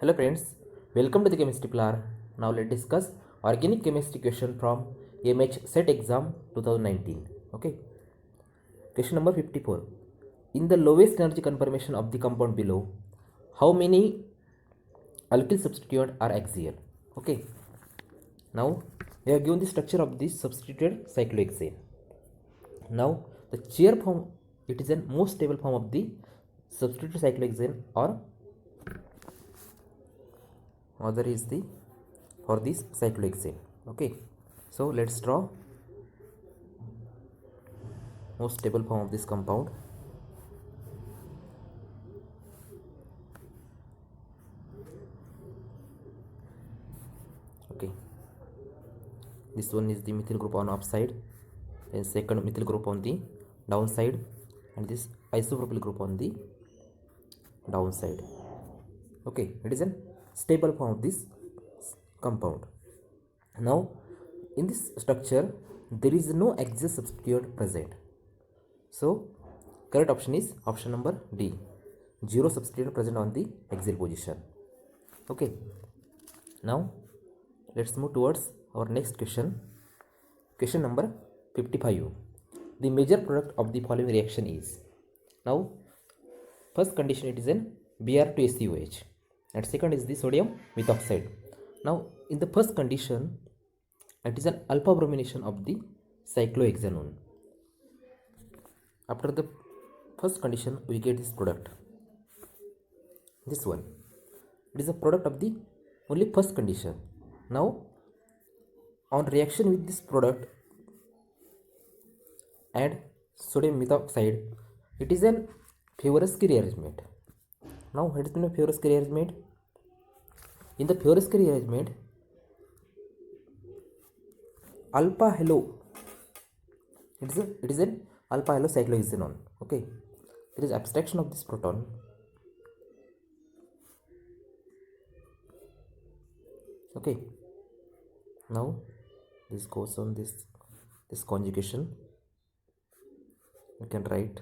Hello friends, welcome to the Chemistry RRR. Now let's discuss organic chemistry question from MH set exam 2019. Okay, question number 54. In the lowest energy conformation of the compound below, how many alkyl substituent are axial? Okay, now we have given the structure of this substituted cyclohexane. Now the chair form, it is a most stable form of the substituted cyclohexane, or other is the for this cyclohexane. Okay, so let's draw most stable form of this compound. Okay, this one is the methyl group on upside, then second methyl group on the downside, and this isopropyl group on the downside. Okay, it is a stable form of this compound. Now in this structure there is no axial substituent present, so correct option is option number D, zero substituent present on the axial position. Okay, now let's move towards our next question. Question number 55. The major product of the following reaction is. Now first condition, it is an Br2SiOH, and second is the sodium methoxide. Now in the first condition, it is an alpha bromination of the cyclohexanone. After the first condition, we get this product. This one, it is a product of the only first condition. Now on reaction with this product, add sodium methoxide, it is an Favorsky rearrangement. Now what is the Favorsky rearrangement? In the Favorsky rearrangement, alpha halo, it is an alpha halo cyclohexanone. Okay, there is abstraction of this proton. Okay, now this goes on this conjugation. We can write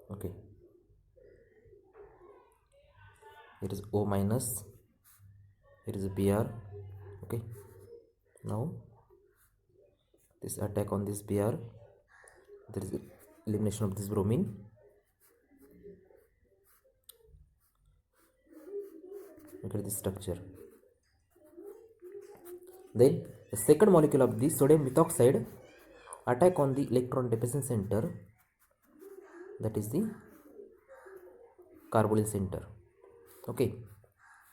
okay, it is O minus, it is a Br. Okay, now this attack on this Br, there is elimination of this bromine. Look at this structure. Then the second molecule of the sodium methoxide attack on the electron deposition center, that is the carbonyl center. Okay,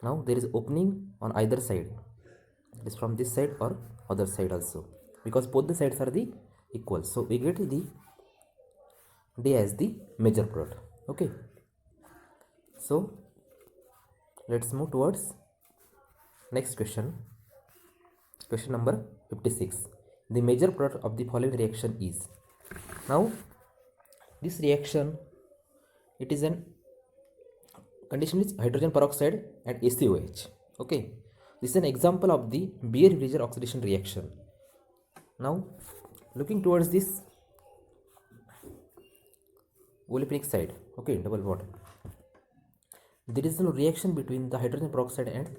now there is opening on either side, it is from this side or other side also, because both the sides are the equal, so we get the D as the major product. Okay, so let's move towards next question. Question number 56. The major product of the following reaction is. Now this reaction, it is an condition is hydrogen peroxide and ACOH. Okay, this is an example of the Beer-Villager oxidation reaction. Now looking towards this olefinic side, okay, double bond, there is no reaction between the hydrogen peroxide and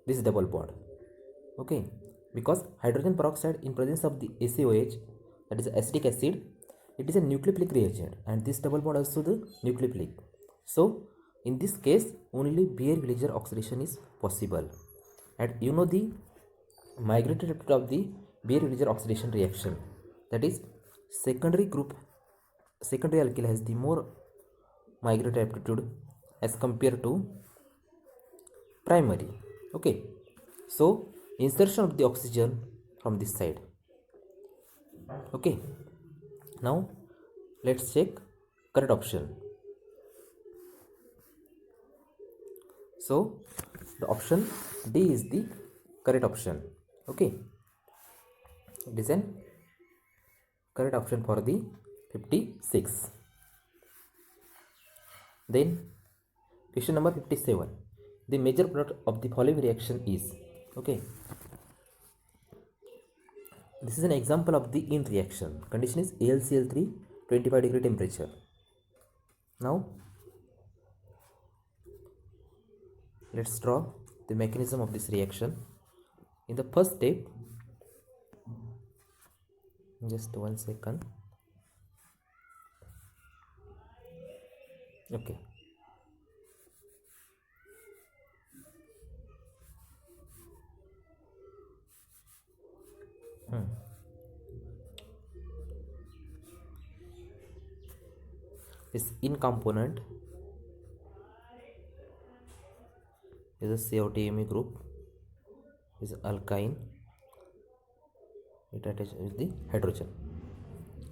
this double bond. Okay, because hydrogen peroxide in presence of the ACOH, that is acetic acid, it is a nucleophilic reagent, and this double bond also the nucleophilic. So in this case only Beer-Villager oxidation is possible, and you know the migratory aptitude of the Beer-Villager oxidation reaction, that is secondary alkyl has the more migratory aptitude as compared to primary. Okay, so insertion of the oxygen from this side. Okay, now let's check correct option. So the option D is the correct option. Okay, it is an correct option for the 56. Then question number 57. The major product of the following reaction is. Okay, This is an example of the in reaction. Condition is AlCl3 25 degree temperature. Now let's draw the mechanism of this reaction. In the first step, just 1 second. Okay. This in component is a CO2Me group, is alkyne, it attaches with the hydrogen.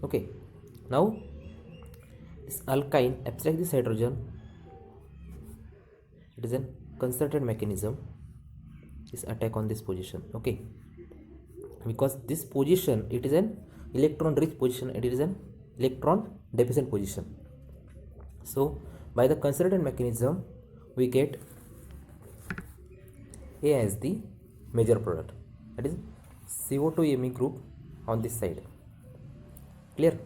Okay, now this alkyne abstract this hydrogen. It is a concerted mechanism, this attack on this position. Okay, because this position, it is an electron rich position, it is an electron deficient position. So by the concerted mechanism we get A as the major product, that is CO2Me group on this side. Clear?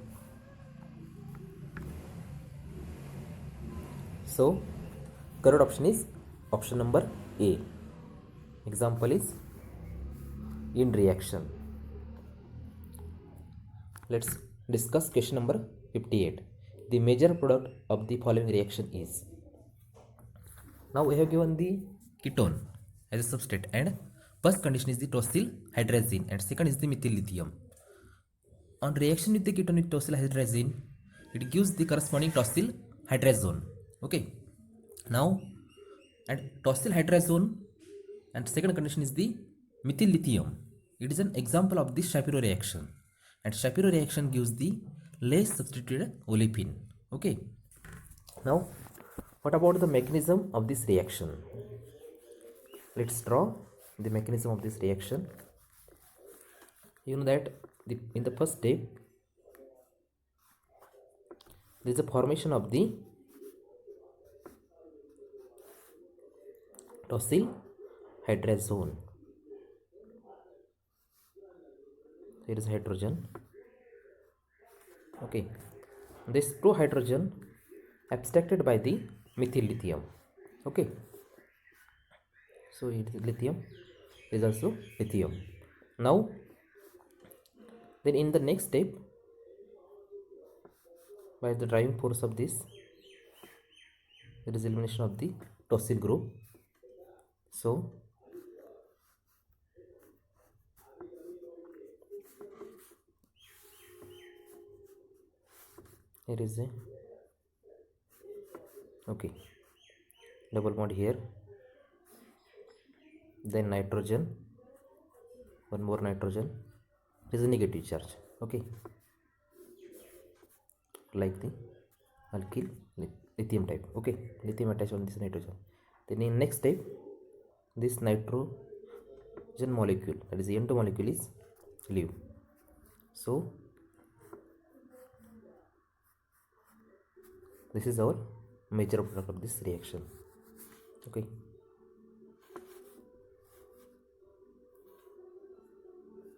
So correct option is option number A. Example is in reaction. Let's discuss question number 58. The major product of the following reaction is. Now we have given the ketone as a substrate, and first condition is the tosyl hydrazine and second is the methyl lithium. On reaction with the ketone with tosyl hydrazine, it gives the corresponding tosyl hydrazone. Okay. Now, and tosyl hydrazone and second condition is the methyl lithium. It is an example of the Shapiro reaction, and Shapiro reaction gives the less substituted olefin. Okay. Now, what about the mechanism of this reaction? Let's draw the mechanism of this reaction. You know that in the first step, there is a formation of the tosyl hydrazone. Here is hydrogen. Okay, this two hydrogen abstracted by the methyl lithium. Okay, so it is lithium, is also lithium. Now then in the next step, by the driving force of this, there is elimination of the tosyl group. So here is a okay double bond here, then nitrogen, one more nitrogen, it is a negative charge. Okay, like the alkyl lithium type. Okay, lithium attached on this nitrogen. Then in next step, this nitrogen molecule, that is the N2 molecule, is leave. So this is our major product of this reaction. Okay,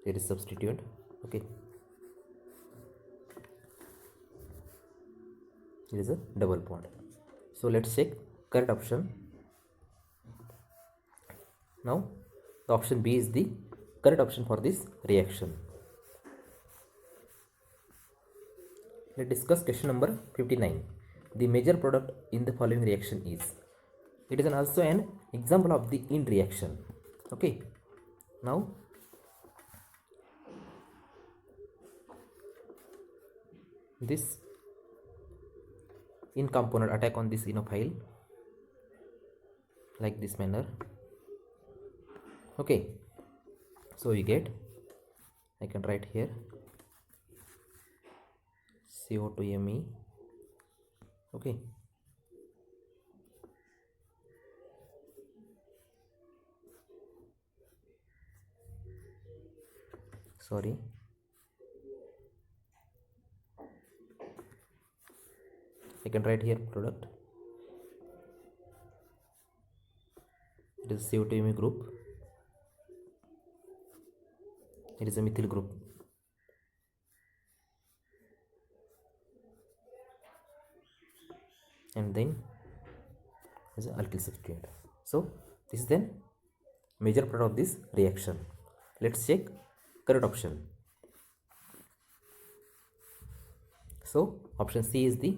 there is substituent. Okay, it is a double bond. So let's check correct option. Now the option B is the correct option for this reaction. Let's discuss question number 59. The major product in the following reaction is. It is also an example of the in reaction. Okay, now this in component attack on this enophile like this manner. Okay, so we get, I can write here CO2Me. Okay, sorry, I can write here product, it is CO2Me group, it is a methyl group and then is an alkyl substituent. So this is then major product of this reaction. Let's check correct option. So option C is the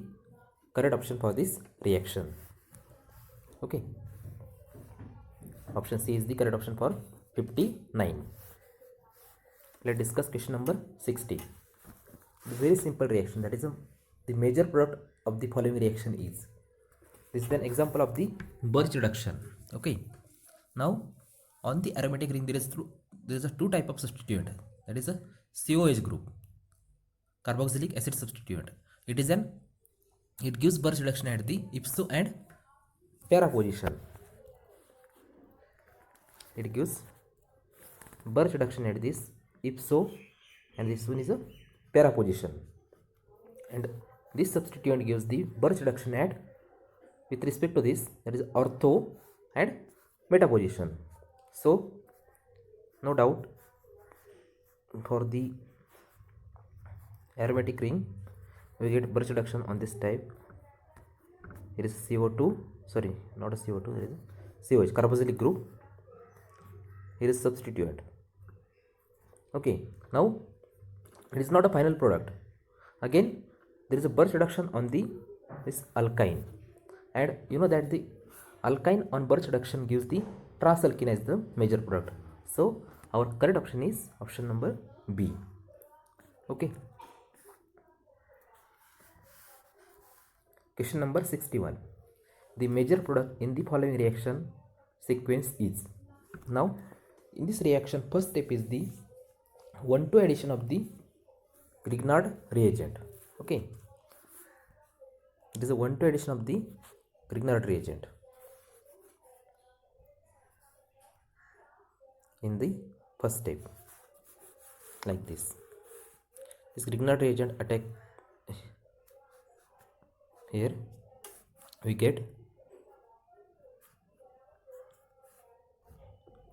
correct option for this reaction. Okay, option C is the correct option for 59. Let's discuss question number 60. The very simple reaction, that is the major product of the following reaction is. This is an example of the Birch reduction. Okay, now on the aromatic ring there is a two type of substituent, that is a COH group, carboxylic acid substituent. It gives Birch reduction at the ipso and para position. It gives Birch reduction at this ipso and this one is a para position, and this substituent gives the Birch reduction at with respect to this, that is ortho and meta position. So no doubt for the aromatic ring we get Birch reduction on this type. Here is CO2, sorry, not a CO2, there is a COH, carboxylic group. Here is substituent. Okay, now it is not a final product. Again there is a Birch reduction on this alkyne, and you know that the alkyne on Birch reduction gives the transalkene as the major product. So our correct option is option number B. Okay, question number 61. The major product in the following reaction sequence is. Now in this reaction, first step is the 1,2 addition of the Grignard reagent. Okay, it is a 1,2 addition of the Grignard reagent in the first step, like this. This Grignard reagent attack, here we get,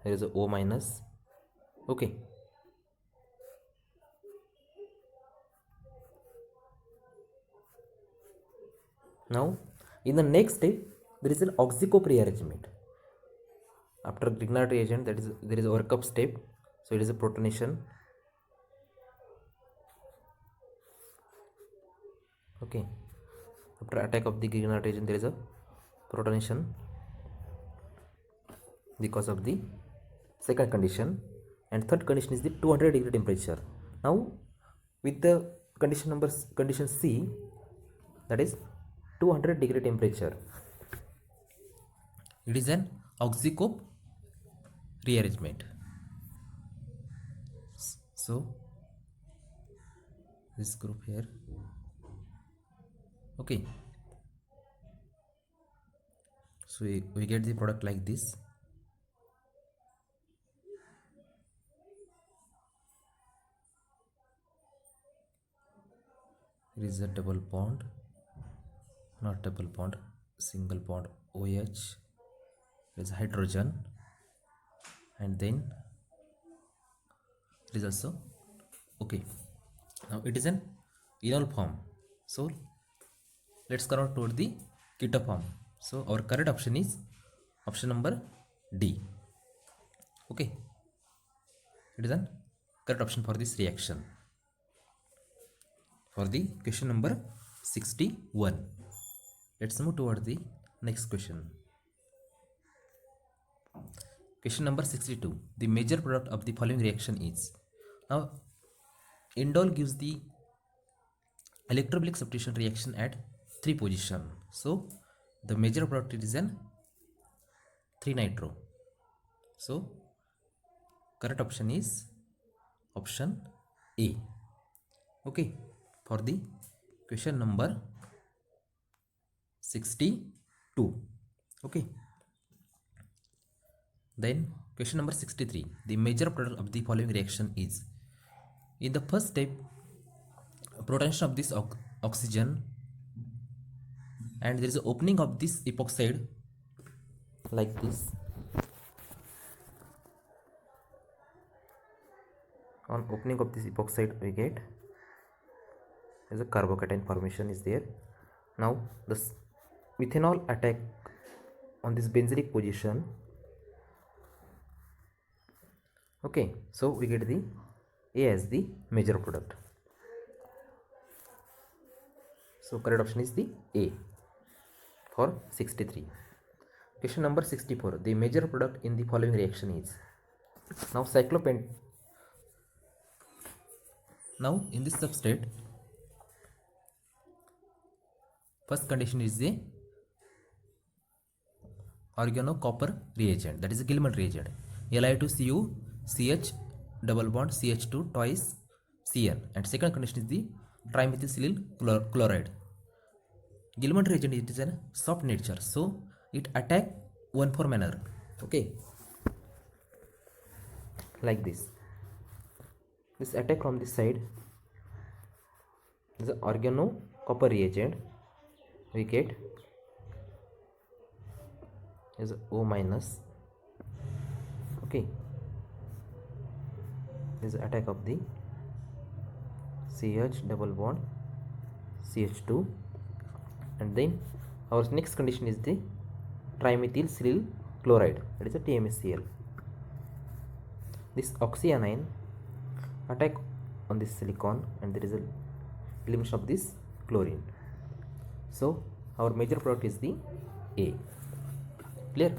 here is a O minus. Okay, now in the next step there is an oxycope rearrangement. After Grignard reagent, that is there is a workup step, so it is a protonation. Okay, after attack of the Grignard reagent there is a protonation because of the second condition, and third condition is the 200-degree temperature. Now with the condition C, that is 200-degree temperature, it is an oxycope rearrangement. So this group here. Okay, so we get the product like this. Here is a double bond, not double bond, single bond OH. There is hydrogen, and then it is also okay. Now it is an enol form, so let's convert toward the keto form. So our correct option is option number D. Okay, it is an correct option for this reaction. For the question number 61, let's move toward the next question. Question number 62. The major product of the following reaction is. Now indole gives the electrophilic substitution reaction at 3 position. So the major product is an 3-nitro. So correct option is option A. Okay, for the question number 62. Okay, then question number 63. The major product of the following reaction is. In the first step, protonation of this oxygen, and there is an opening of this epoxide like this. On opening of this epoxide we get as a carbocation formation is there. Now this methanol attack on this benzylic position. Okay, so we get the A as the major product. So correct option is the A for 63. Question number 64. The major product in the following reaction is. Now Now in this substrate, first condition is the organocopper reagent, that is a Gilman reagent. Li2Cu CH double bond CH2 twice Cn, and second condition is the trimethylsilyl chloride. Gilman reagent, it is a soft nature, so it attack one for manner. Okay, like this attack from this side is the organocopper reagent. We get is O minus. Okay, this is attack of the CH double bond CH2, and then our next condition is the trimethylsilyl chloride, that is a TMSCl. This oxyanion attack on this silicon, and there is a elimination of this chlorine. So our major product is the A. Clear?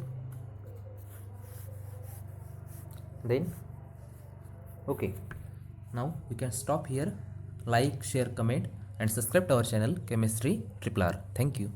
Then okay, now we can stop here. Like, share, comment and subscribe to our channel Chemistry RRR. Thank you.